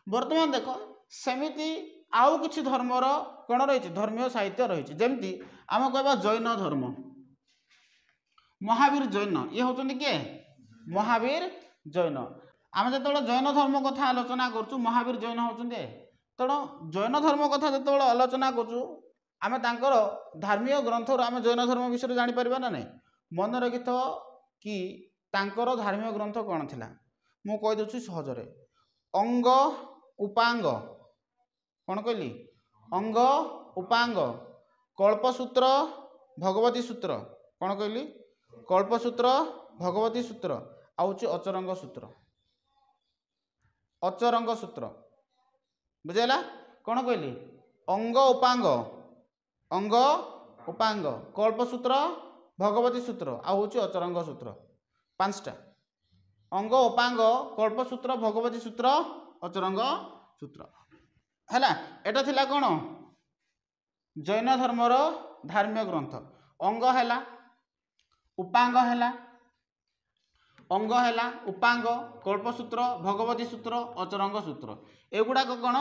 बर्तमान देख सेमिति आउ किछि धर्मर कौन रही धर्मीय साहित्य रही जमती आम कह जैन धर्म महावीर जैन ये होचंदी किए महावीर जैन आम जो जैन धर्म कथा आलोचना करूँ महावीर जैन होचंदी तेणु जैन धर्म कथा जो आलोचना करूँ आम तांकर धार्मिक ग्रंथर आम जैन धर्म विषय जापर ना नहीं मन रखि कि तांकर धार्मिक ग्रंथ कौन थिला मु कहि दउछि सहजरे अंग उपांग कौन कहली अंग उपांग कल्पसूत्र भगवती सूत्र कौन कहली कल्पसूत्र भगवती सूत्र आउछि अचरंग सूत्र अचरंग सूत्र बुझेला कौन कहली अंग उपांग कल्पसूत्र भगवती सूत्र आउ हूँ अचरंग सूत्र पांचटा अंग उपांग कल्पसूत्र भगवती सूत्र अचरंग सूत्र है एटा थिला कौन जैन धर्मर धार्मिक ग्रंथ अंग है उपांग है अंग है उपांग कल्पसूत्र भगवती सूत्र अचरंग सूत्र एगुड़ाक कौन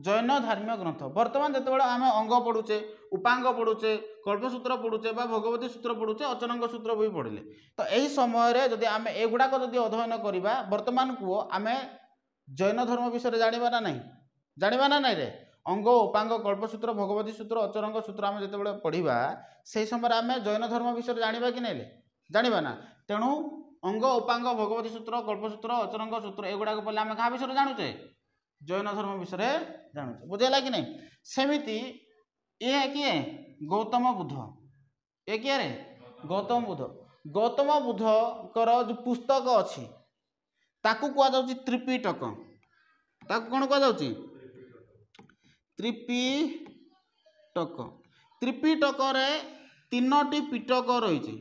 जैन धार्मिक ग्रंथ बर्तमान जो आम अंग पढ़ुचे उपांग पढ़ुचे कल्पसूत्र पढ़ुचे भगवती सूत्र पढ़ुचे अचरंग सूत्र भी पढ़ले तो यही समय जदि आम एगुड़ाक जदि अध्ययन करवा बर्तमान को आम जैन धर्म विषय जाना ना नहीं रे अंग उपांग कल्पसूत्र भगवती सूत्र अचरंग सूत्र आम जो पढ़ा से समय आम जैन धर्म विषय जाना कि नहीं जाना ना तेणु अंग उपांग भगवती सूत्र कल्पसूत्र अचरंग सूत्र एगुड़ाक पढ़ले आम क्या विषय जानुचे जैन धर्म विषय जानुचे बुझेगा कि नहीं सेमिति ये किए गौतम बुद्ध ये किए रे गौतम बुद्धकर जो पुस्तक अच्छी ताकू कह जाउची त्रिपिटक ताकू कौन कह जाउची त्रिपिटक रे तीनोटी पिटक रही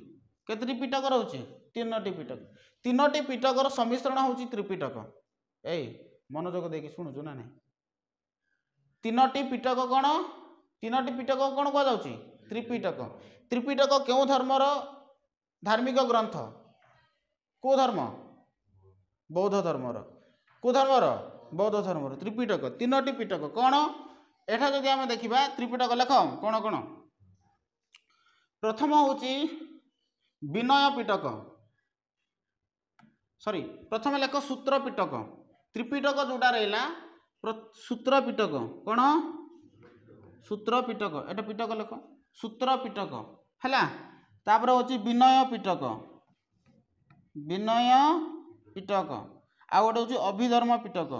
केतरी पिटक रही तीनोटी पिटकर सम्मिश्रण होची त्रिपिटक ए मनोजोग देखिए शुणुचु ना नहीं तीनोटी पिटक कौन कह जाउची त्रिपिटक क्यों धर्मर धार्मिक ग्रंथ को धर्म बौद्ध धर्मर को धर्मर बौद्ध धर्मर त्रिपिटक तीनोटी पिटक कौन एठा जदि आम देखा त्रिपिटक लेख कौन कौन प्रथम होची विनय पिटक सॉरी प्रथम लेख सूत्र पिटक त्रिपिटक जोटा रहा सूत्र पिटक कौन सूत्र पिटक एटा पिटक लेख सूत्र पिटक है तापर होची विनय पिटक आ गोटे होची अभिधर्म पिटक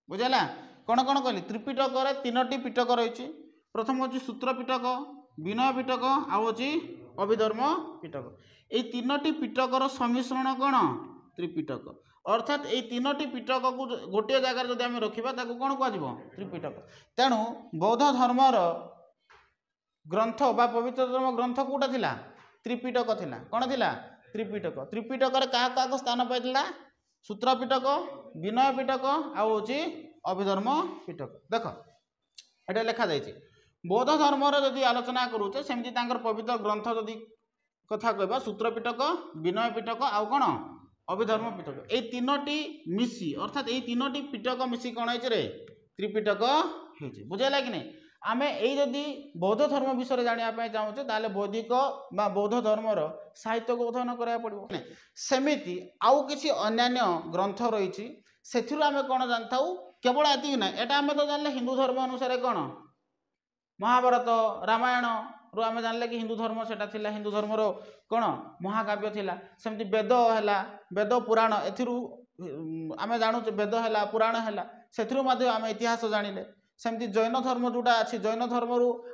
बुझेला कौन कौन कहली त्रिपिटक तीनोटी पिटक रही प्रथम होची सूत्र पिटक विनय पिटक आउची अभिधर्म पिटक ये तीनोटी पिटकर सम्मिश्रण कौन त्रिपिटक अर्थात ये तीनोटी पिटक को गोटे जगार जब आम रखा कौन कह त्रिपिटक तेणु बौद्ध धर्मर ग्रंथ बा पवित्र धर्म ग्रंथ कौटा थिला त्रिपिटक थिला कौन थिला त्रिपिटक त्रिपिटक क्या क्या स्थान पाइला सूत्र पिटक विनय पिटक आउची अभिधर्म पिटक देख एटा लिखा जाइए बौद्ध धर्मर जदि आलोचना करूचे सेमती तांकर पवित्र ग्रंथ जदि कथा कहबा सूत्र पिटक विनय पिटक आउ कौन अभिधर्म पिटक ये तीनोटी मिसी अर्थात ये तीनोटी पिटक मिसी कौन है त्रिपिटक है बुझेगा कि नहीं आम यही जदि बौद्ध धर्म विषय जानापी चाहूचे ताले वैदिक बा बौद्ध धर्मर साहित्य को अध्ययन करा पड़ो सेमिति आउ किसी अन्यान्य ग्रंथ रही से आम कौन जानी केवल एति ना एटा आम तो जानले हिंदू धर्म अनुसार कौन महाभारत रामायण रु आम जानले कि हिंदू धर्म सेटा थिला हिंदू धर्मर कौन महाकाव्य थिला सेमती वेद है वेद पुराण एथिरु आम जानूचे वेद है पुराण है से आम इतिहास जानिले सेमती जैन धर्म जोटा अच्छी जैन धर्म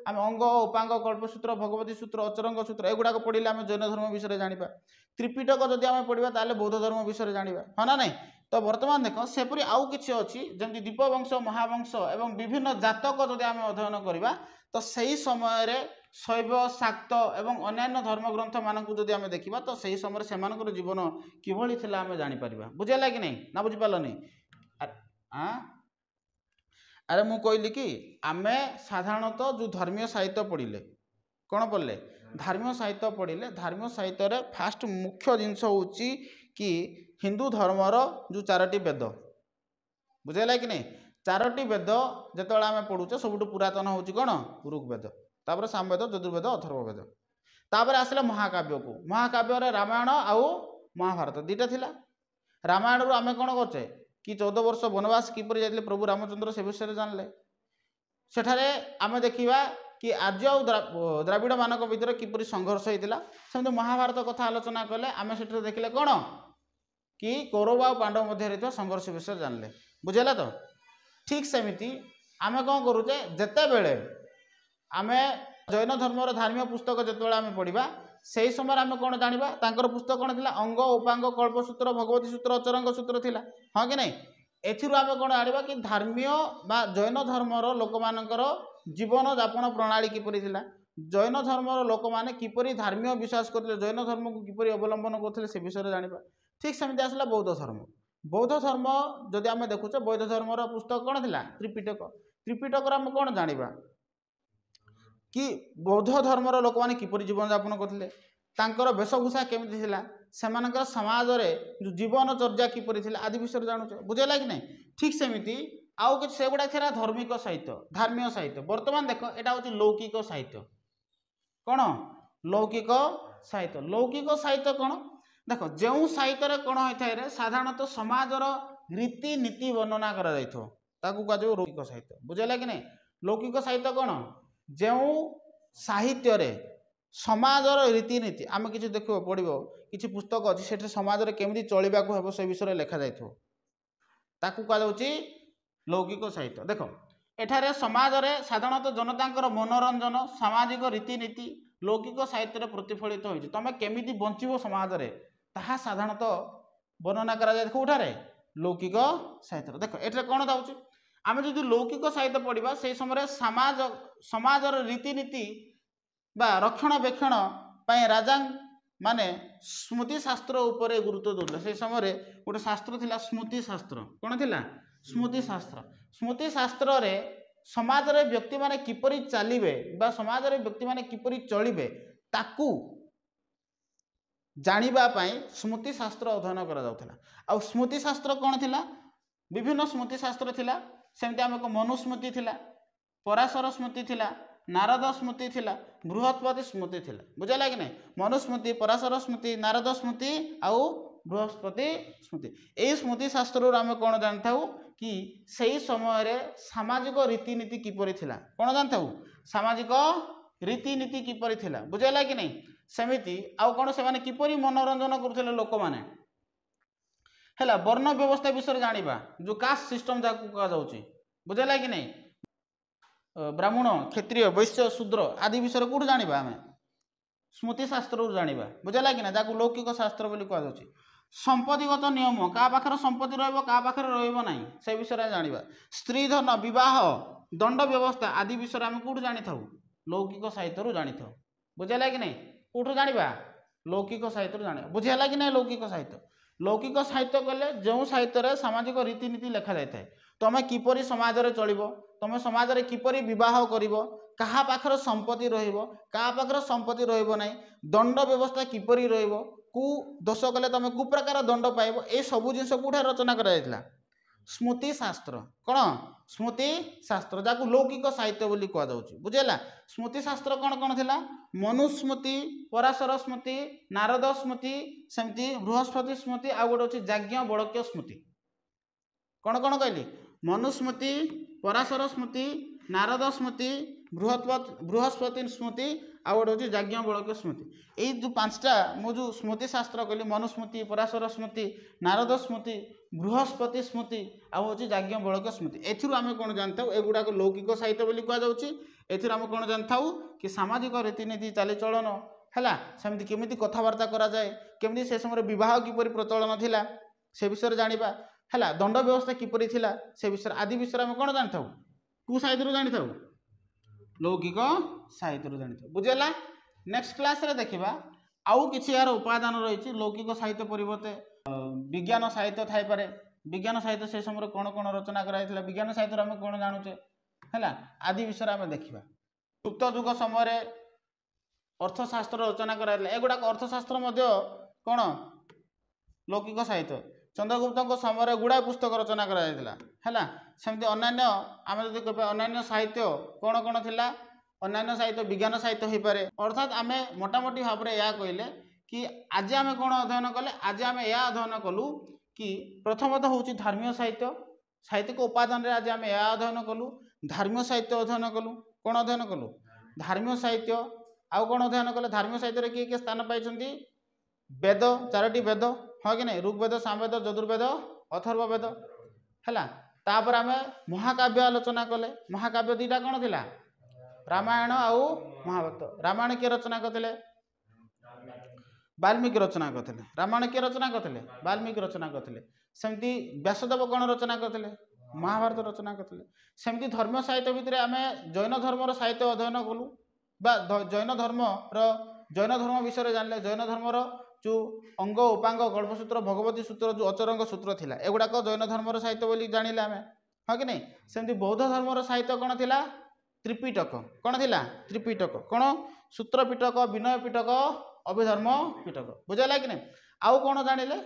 आम अंग उपांग कल्पसूत्र भगवती सूत्र अचरंग सूत्र एगुड़ाक पढ़ले आम जैन धर्म विषय जाना त्रिपिटक जदि आम पढ़ा ताले बौद्ध धर्म विषय जाना हाँ ना नहीं तो बर्तमान देख सेपरी आउ किछि अछि जमि दीपवंश महावंश एवं विभिन्न जातक जदि आम अध्ययन करवा तो सही समय रे शैव शाक्त एवं अन्यान्य धर्मग्रंथ मानक जदि आम देखा तो सही समय से जीवन किभली थिला आम जापर बुझेगा कि नहीं ना बुझिपाल नहीं अरे मु कहली कि आम साधारणतः जो धर्मीय साहित्य पढ़ले कौन पढ़ले धार्मिक साहित्य पढ़ले धार्मिक साहित्य फास्ट मुख्य जिनस हूँ कि हिंदू धर्मर जो 4टी वेद बुझेगा कि नहीं 4टी वेद जो आम पढ़ुचे सब पुरातन हूँ कौन ऋग्वेद तापर सामवेद यजुर्वेद अथर्ववेद तापर आसला महाकाव्य को महाकाव्य रामायण आउ महाभारत 2टा थिला रामायण रू आम कौन करचे कि 14 वर्ष वनवास किपर जाते प्रभु रामचंद्र से विषय जानले सेठारे आम देखा कि आर्य और द्राविड़ मान भर किपर संघर्ष होता सेमती महाभारत कथा आलोचना कले आम से देखले कौन कि कौरव और पांडव मध्य संघर्ष विषय जानले बुझेगा तो ठीक सेमती आम कौन करुचे जिते बेले आम जैन धर्मर धार्मिक पुस्तक जिते आम पढ़ा से समय आम कौन जाना तांकर पुस्तक कौन थी अंग उपांग कल्पसूत्र भगवती सूत्र अचरंग सूत्र थिला हाँ कि नहीं एथिरू आम कौन जाना कि धार्मिक बा जैन धर्मर लोक मानकर जीवन यापन प्रणाली किपरि थिला जैन धर्मर लोक मैंने किपरि धार्मिक विश्वास करते जैन धर्म को किपरि अवलंबन करते से विषय जाना ठीक सेमती आसला बौद्ध धर्म जदि आम देखुचे बौद्ध धर्मर पुस्तक कौन थिला त्रिपिटक आम कौन जाना कि बौद्ध धर्मर लोक मैंने किपरि जीवन यापन करते तांकर वेशभूषा केमिति थिला सेमानकर समाज रे जो जीवन चर्या किपरि थिला आदि विषय जानुचे बुझेला कि नहीं ठीक सेमिति आउ कि सेगुड़ा थिला धार्मिक साहित्य धार्मिक साहित्य वर्तमान देख एटा होची लौकिक साहित्य कौन लौकिक साहित्य कौन देख जो साहित्य कौन होता है साधारणतः समाजर रीतिनीति वर्णना करा जाइथो ताकू कह लौकिक साहित्य बुझेला कि नहीं लौकिक साहित्य कौन जो साहित्य रे समाजर रीतिनीति आम किसी देख पड़ो किसी पुस्तक अच्छी से समाज में केमी चलवा हम से विषय लिखा जाता कहुच्छी लौकिक साहित्य देख एठारे समाज रे साधारणतः जनता मनोरंजन सामाजिक रीतिनीति लौकिक साहित्य प्रतिफलित होती तुम केमी बंचब समाज में ताहा साधारणतः वर्णना करा कौटारे लौकिक साहित्य देख एठारे कौन दाऊँ आम जो लौकिक साहित्य पढ़ा से समय समाजर रीतिनीति बा रक्षणाबेक्षण राजा माने स्मृति शास्त्र उपरे गुरुत्व दौले से समय गोटे शास्त्र थिला स्मृति शास्त्र कौन थिला स्मृति शास्त्र रे समाज रे व्यक्ति माने किपरि चलिबे बा समाज रे व्यक्ति माने किपरि चलिबे ताकू जानिबा पई स्मृति शास्त्र अध्ययन करा जाउथला आ स्मृति शास्त्र कौन थिला विभिन्न स्मृति शास्त्र थिला सेमती आमको मनुस्मृति थिला पराशर स्मृति थिला नारद स्मृति थिला बृहस्पति स्मृति थिला बुझेगा कि नहीं मनुस्मृति पराशर स्मृति नारद स्मृति आउ बृहस्पति स्मृति यही स्मृति शास्त्र आम कौन जानी था कि सही समय सामाजिक रीतिनीति किपरि थिला कौन जानी था सामाजिक रीतिनीति किपरि थिला बुझेगा कि नहीं सेमिति आउ कौन से किपरि मनोरंजन करुले लोक मैंने है वर्ण व्यवस्था विषय जाना जो कास्ट सिस्टम जहाँ कहुच्छी बुझेगा कि नहीं ब्राह्मण क्षत्रिय वैश्य शूद्र आदि विषय कौट जाना आम स्मृति शास्त्र जाना बुझेगा कि ना जहाँ लौकिक शास्त्र बोली कहुच्छी संपत्तिगत नियम क्या पाखर संपत्ति क्या पाखर रही से विषय जाना स्त्री धन विवाह दंड व्यवस्था आदि विषय आम कौट जानी था लौकिक साहित्य जानी था बुझेगा कि नहीं कौटू जाना लौकिक साहित्य जाना बुझेगा कि नहीं लौकिक साहित्य कहले जो साहित्य सामाजिक रीतिनीति लिखा जाए तुम किपरि समाज रे चलिबो तुम समाज रे किपरि विवाह करिवो कहा पाखर संपत्ति रहिबो कहा पाखर संपत्ति रहिबो नाही दंड व्यवस्था किपरि रहिबो कु दोष कले तुम कु प्रकार दंड पाइबो ए सब जिनस कोठा रचना करा जायतिला स्मृति शास्त्र कौन स्मृति शास्त्र जहाँ लौकिक साहित्य बोली कह जाउछि बुझेला स्मृति शास्त्र कौन कौन थिला मनुस्मृति पराशर स्मृति नारद स्मृति सेमती बृहस्पति स्मृति आ गोटे अछि याज्ञवल्क्य स्मृति कौन कौन कहली मनुस्मृति पराशर स्मृति नारद स्मृति बृहस्पति स्मृति आ गोटे हूँ याज्ञवल्क्य स्मृति यही जो 5टा मु जो स्मृति शास्त्र कहली मनुस्मृति पराशर स्मृति नारद स्मृति बृहस्पति स्मृति आ हूँ याज्ञवल्क्य स्मृति एथिरू आम कौन जानी एगुड़ाक लौकिक साहित्य बोली कहुच्छी एथिरू आम कौन जानी कि सामाजिक रीतिनीति चालीचलन है सेमती केमी कथबार्ता कराए केमी से समय बह किपरि प्रचलन थिला से विषय जाना है दंड व्यवस्था किपरि थिला से विषय आदि विषय आम कौन जानी था कु साहित्य जानी था लौकिक साहित्य जानी था बुझेगा नेक्स्ट क्लास रे देखा आउ किसी यार उपादान रही लौकिक साहित्य परिवर्ते विज्ञान साहित्य थाई पारे विज्ञान साहित्य से समय कौन कौन रचना कराइथिला विज्ञान साहित्य आम कौन जानुचे है आदि विषय आम देखा गुप्त युग समय अर्थशास्त्र रचना कराइला एगुड़ाक अर्थशास्त्र मध्य कौन लौकिक साहित्य चंद्रगुप्त समय गुड़ाए पुस्तक रचना कराइला सेमती अन्य आम जदि कहबा अन्य साहित्य कौन कौन थिला अन्य साहित्य विज्ञान साहित्य हो पारे अर्थात आम मोटामोटी भाव में यह कहले कि आज आम कौन अध्ययन कले आज आम यह अध्ययन कलु कि प्रथमतः हूँ धर्मीय साहित्य साहित्यिक उपादान आज आम यह अध्ययन कलु धार्मिक साहित्य अध्ययन कलु कौन अध्ययन कलु धार्मिक साहित्य आउ कौन अध्ययन कले धार्मिक साहित्य किए किए स्थान पाई वेद 4टी वेद हाँ कि नहीं ऋग्वेद सामवेद यजुर्वेद अथर्ववेद है तापर आम महाकाव्य आलोचना कले महाकाव्य दुईटा कौन थिला रामायण आउ महाभारत रामायण किए रचना करते वाल्मीकि रचना करते रामायण किए रचना करते वाल्मीकि रचना करते सेमती व्यासदेव कौन रचना करते महाभारत रचना करते सेमती धर्म साहित्य भितर आम जैन धर्मर साहित्य अध्ययन कलु बा जैन धर्म विषय जानले जैन धर्मर जो अंग उपांग गल्पसूत्र भगवती सूत्र जो अचरंग सूत्र थिला एगुड़ाक जैन धर्मर साहित्य बोली जानिले आम हाँ कि नहीं सेमती बौद्ध धर्मर साहित्य कौन थिला त्रिपिटक कौन थिला त्रिपिटक कौन सूत्र पिटक विनय पिटक अभिधर्म पिटक बुझाला कि नहीं आउ कौन जानिले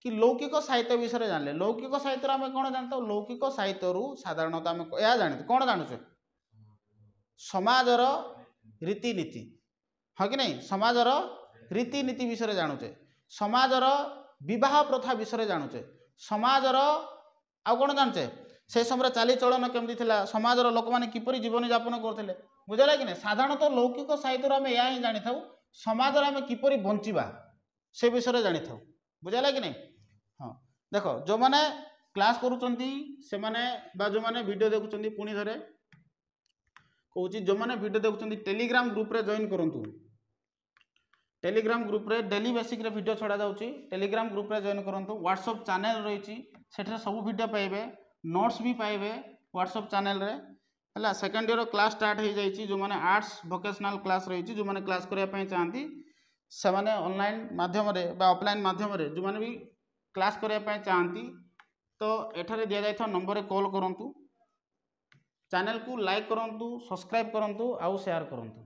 कि लौकिक साहित्य विषय जानले लौकिक साहित्य आम कौन जानता लौकिक साहित्य साधारणतः आम यह जानते कौन जानुचे समाजर रीतिनीति हाँ कि नहीं समाजर रीतिनीति विषय जानुचे समाजर विवाह प्रथा विषय जानुचे समाजर आउ कौन जानचे से समय चालीचलन केमती थिला समाजर लोक मैंने किपरि जीवन यापन करते बुझाला कि नहीं साधारणतः लौकिक साहित्य आम यह ही जानी था समाज आम किपरि बंचिबा से विषय जानी था बुझाला कि नहीं हाँ देख जो मैंने क्लास करुँच से मैंने जो मैंने वीडियो देखुं पुणी थे कौच जो मैंने वीडियो देखुं टेलीग्राम ग्रुप रे जॉइन करूँ टेलीग्राम ग्रुप रे डेली बेसिक रे वीडियो छड़ा जाउची टेलीग्राम ग्रुप रे जॉइन करंतु व्हाट्सएप चैनल रही सेठरे सब वीडियो पाइबे नोट्स भी पाइबे व्हाट्सएप चैनल रे हला सेकंड ईयर क्लास स्टार्ट हो जाइए जो मैंने आर्ट्स वोकेशनल क्लास रही जो मैंने क्लास करने चाहती से मैंने ऑनलाइन माध्यम ऑफलाइन माध्यम जो मैंने भी क्लास करने चाहती तो एठारे दिया जाइथा नंबर कॉल करंतु चैनल को लाइक करंतु सब्सक्राइब करंतु आउ शेयर करंतु।